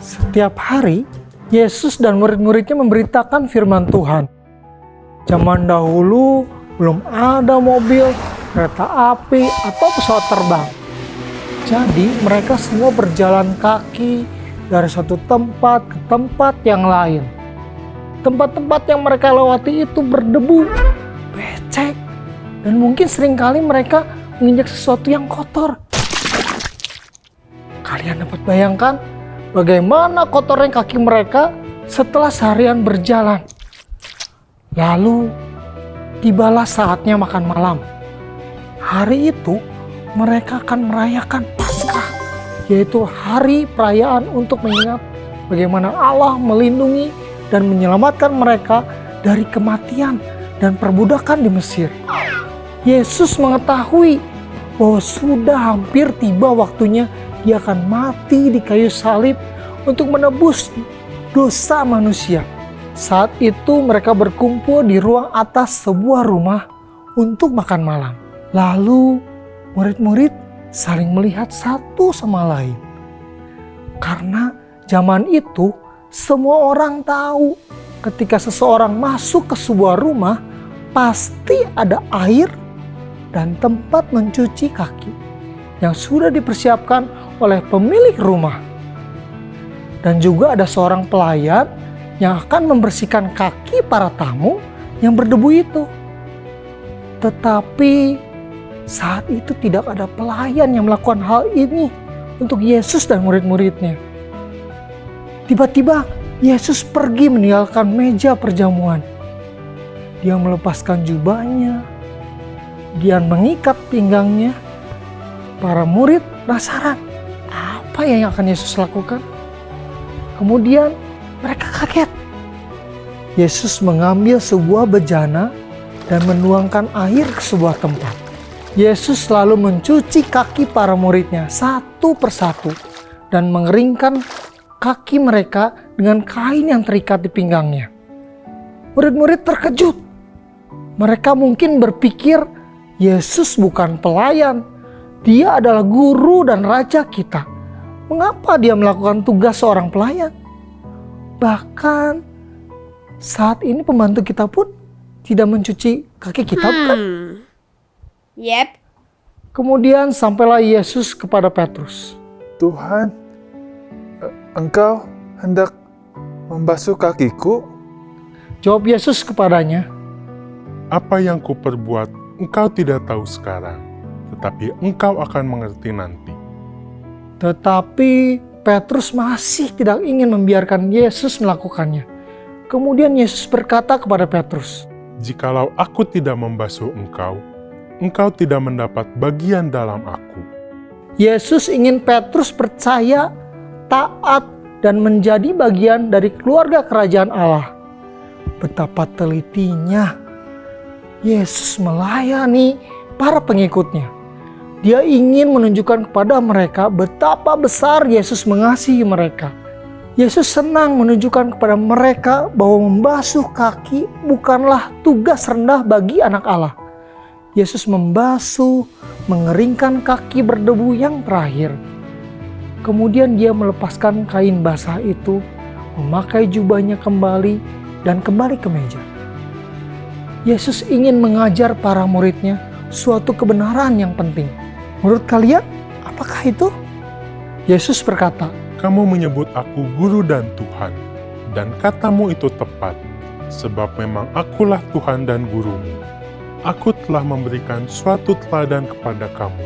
Setiap hari, Yesus dan murid-muridnya memberitakan firman Tuhan. Zaman dahulu belum ada mobil, kereta api, atau pesawat terbang. Jadi mereka semua berjalan kaki dari satu tempat ke tempat yang lain. Tempat-tempat yang mereka lewati itu berdebu, becek, dan mungkin seringkali mereka menginjak sesuatu yang kotor. Kalian dapat bayangkan bagaimana kotornya kaki mereka setelah seharian berjalan. Lalu tibalah saatnya makan malam. Hari itu mereka akan merayakan Paskah, yaitu hari perayaan untuk mengingat bagaimana Allah melindungi dan menyelamatkan mereka dari kematian dan perbudakan di Mesir. Yesus mengetahui bahwa sudah hampir tiba waktunya dia akan mati di kayu salib untuk menebus dosa manusia. Saat itu mereka berkumpul di ruang atas sebuah rumah untuk makan malam. Lalu murid-murid saling melihat satu sama lain. Karena zaman itu semua orang tahu ketika seseorang masuk ke sebuah rumah pasti ada air dan tempat mencuci kaki yang sudah dipersiapkan oleh pemilik rumah. Dan juga ada seorang pelayan yang akan membersihkan kaki para tamu yang berdebu itu. Tetapi saat itu tidak ada pelayan yang melakukan hal ini untuk Yesus dan murid-muridnya. Tiba-tiba Yesus pergi meninggalkan meja perjamuan. Dia melepaskan jubahnya, dia mengikat pinggangnya. Para murid penasaran, apa yang akan Yesus lakukan? Kemudian mereka kaget. Yesus mengambil sebuah bejana dan menuangkan air ke sebuah tempat. Yesus lalu mencuci kaki para muridnya satu persatu dan mengeringkan kaki mereka dengan kain yang terikat di pinggangnya. Murid-murid terkejut. Mereka mungkin berpikir Yesus bukan pelayan. Dia adalah guru dan raja kita. Mengapa dia melakukan tugas seorang pelayan? Bahkan saat ini pembantu kita pun tidak mencuci kaki kita, bukan? Yep. Kemudian sampailah Yesus kepada Petrus. Tuhan, engkau hendak membasuh kakiku? Jawab Yesus kepadanya, Apa yang kuperbuat engkau tidak tahu sekarang, tetapi engkau akan mengerti nanti. Tetapi Petrus masih tidak ingin membiarkan Yesus melakukannya. Kemudian Yesus berkata kepada Petrus, Jikalau aku tidak membasuh engkau, engkau tidak mendapat bagian dalam aku. Yesus ingin Petrus percaya, taat, dan menjadi bagian dari keluarga kerajaan Allah. Betapa telitinya Yesus melayani para pengikutnya. Dia ingin menunjukkan kepada mereka betapa besar Yesus mengasihi mereka. Yesus senang menunjukkan kepada mereka bahwa membasuh kaki bukanlah tugas rendah bagi anak Allah. Yesus membasuh, mengeringkan kaki berdebu yang terakhir. Kemudian dia melepaskan kain basah itu, memakai jubahnya kembali, dan kembali ke meja. Yesus ingin mengajar para muridnya suatu kebenaran yang penting. Menurut kalian, apakah itu? Yesus berkata, Kamu menyebut aku guru dan Tuhan, dan katamu itu tepat, sebab memang akulah Tuhan dan gurumu. Aku telah memberikan suatu teladan kepada kamu,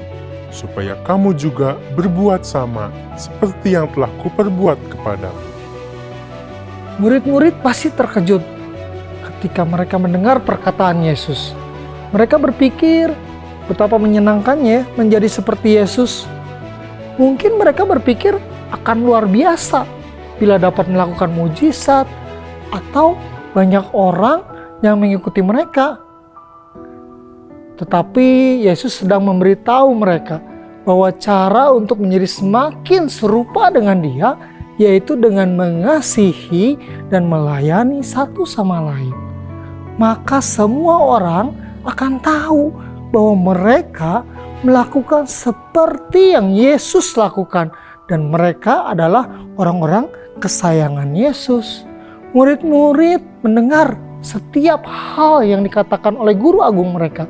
supaya kamu juga berbuat sama seperti yang telah kuperbuat kepadamu. Murid-murid pasti terkejut ketika mereka mendengar perkataan Yesus. Mereka berpikir betapa menyenangkannya menjadi seperti Yesus. Mungkin mereka berpikir akan luar biasa bila dapat melakukan mujizat atau banyak orang yang mengikuti mereka. Tetapi Yesus sedang memberitahu mereka bahwa cara untuk menjadi semakin serupa dengan Dia yaitu dengan mengasihi dan melayani satu sama lain. Maka semua orang akan tahu bahwa mereka melakukan seperti yang Yesus lakukan dan mereka adalah orang-orang kesayangan Yesus. Murid-murid mendengar setiap hal yang dikatakan oleh guru agung mereka,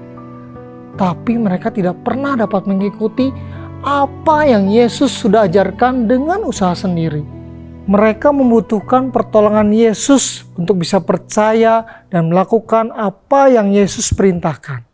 tapi mereka tidak pernah dapat mengikuti apa yang Yesus sudah ajarkan dengan usaha sendiri. Mereka membutuhkan pertolongan Yesus untuk bisa percaya dan melakukan apa yang Yesus perintahkan.